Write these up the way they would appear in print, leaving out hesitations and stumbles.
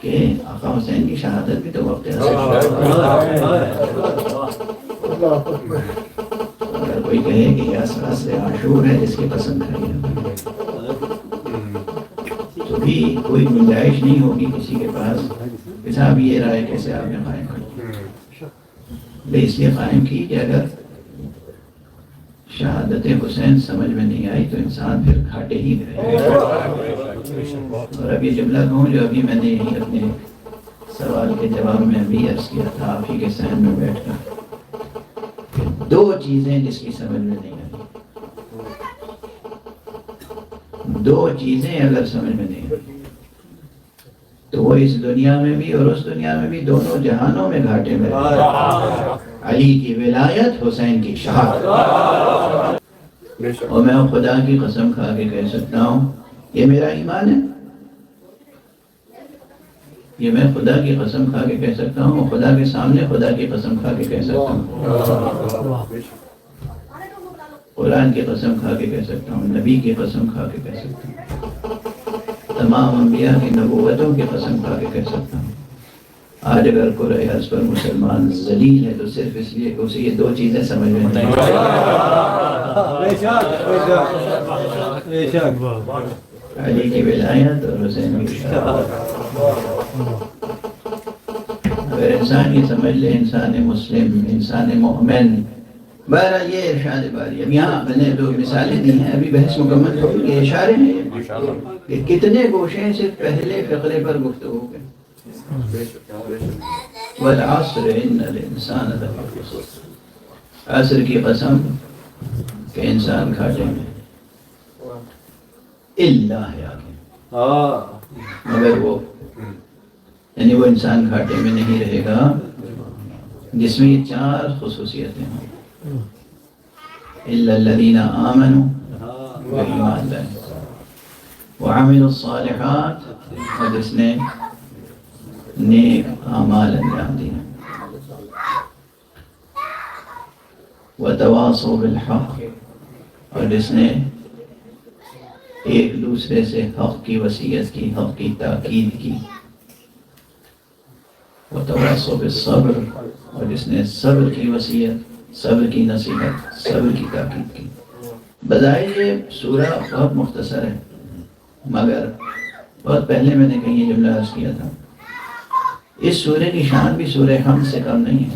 کہ آقا حسین کی شہادت بھی تو وقت اگر کوئی کہے کہ یہ عصر عاشور ہے جس کی پسند کھائیے تو بھی کوئی گنجائش نہیں ہوگی کسی کے پاس کہ صاحب یہ رائے کیسے آپ نے قائم کی، اس لیے قائم کی کہ اگر شہادت حسین سمجھ میں نہیں آئی تو انسان پھر گھاٹے ہی میں رہے گا۔ اور اب یہ جملہ کہوں جو ابھی میں نے یہی اپنے سوال کے جواب میں بھی عرض کیا تھا آپ ہی کے صحن میں بیٹھ کر کہ دو چیزیں جس کی سمجھ میں نہیں آئی، دو چیزیں اگر سمجھ میں نہیں آئی تو وہ اس دنیا میں بھی اور اس دنیا میں بھی دونوں جہانوں میں گھاٹے میں رہے گا۔ علی کی ولایت، حسین کی شہادت۔ اور میں خدا کی قسم کھا کے کہہ سکتا ہوں یہ میرا ایمان ہے، یہ میں خدا کی قسم کھا کے کہہ سکتا ہوں، خدا کے سامنے خدا کی قسم کھا کے کہہ سکتا ہوں، قرآن کی قسم کھا کے کہہ سکتا ہوں، نبی کی قسم کھا کے کہہ سکتا ہوں، تمام انبیاء کی نبوتوں کی قسم کھا کے کہہ سکتا ہوں۔ آج اگر قرآن عرض پر مسلمان ذلیل ہے تو صرف اس لیے کہ اسے یہ دو چیزیں سمجھ میں نہیں علی کی ولایت اور حسین کی شہادت۔ اگر انسان یہ سمجھ لے، انسان مسلم، انسان مومن، بہرحال یہ ارشاد باری، اب یہاں میں نے دو مثالیں دی ہیں، ابھی بحث مکمل ہوگی، یہ اشارے ہیں کہ کتنے گوشے صرف پہلے فقرے پر گفتگو کے۔ والعصر ان الانسان لفی خسر، عصر کی قسم کہ انسان گھاٹے میں، الا حیات، مگر وہ یعنی وہ انسان گھاٹے میں نہیں رہے گا جس میں یہ چار خصوصیتیں ہوں، الا الذین آمنوا، وہ ایمان لائے، وعملوا الصالحات، اور جس نے نیک اعمال انجام دیا، وتواصوا بالحق، اور جس نے ایک دوسرے سے حق کی وصیت کی، حق کی تاکید کی، وتواصوا بالصبر، اور جس نے صبر کی وصیت، صبر کی نصیحت، صبر کی تاکید کی۔ بظاہر یہ سورہ بہت مختصر ہے، مگر بہت پہلے میں نے کہیں یہ جملہ عرض کیا تھا، اس سورہ کی شان بھی سورہ حمد سے کم نہیں ہے۔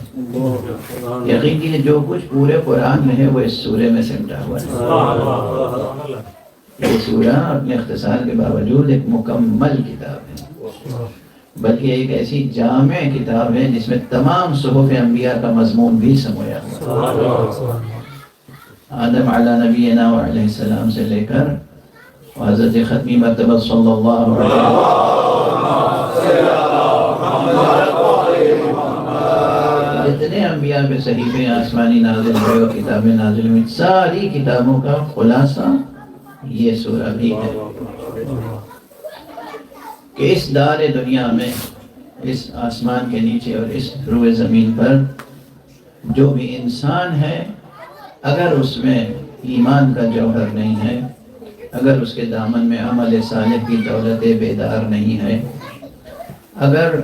یقین کیجیے جو کچھ پورے قرآن میں ہے وہ اس سورہ میں سمٹا ہوا ہے۔ یہ سورہ اپنے اختصار کے باوجود ایک مکمل کتاب ہے، بلکہ ایک ایسی جامع کتاب ہے جس میں تمام صحف انبیاء کا مضمون بھی سمویا ہوا ہے۔ آدم علی نبینا علیہ السلام سے لے کر حضرت ختمی مرتبہ صلی اللہ علیہ وسلم، جتنے انبیاء پہ صحیفے آسمانی نازل ہوئے اور کتابیں نازل ہوئی، ساری کتابوں کا خلاصہ یہ سورہ بھی ہے کہ اس دار دنیا میں، اس آسمان کے نیچے اور اس روئے زمین پر جو بھی انسان ہے، اگر اس میں ایمان کا جوہر نہیں ہے، اگر اس کے دامن میں عمل صالح کی دولت بیدار نہیں ہے، اگر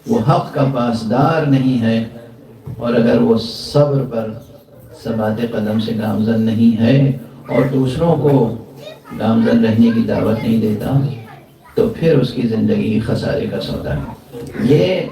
وہ حق کا پاسدار نہیں ہے، اور اگر وہ صبر پر ثبات قدم سے گامزن نہیں ہے اور دوسروں کو گامزن رہنے کی دعوت نہیں دیتا، تو پھر اس کی زندگی خسارے کا سودا ہے۔ یہ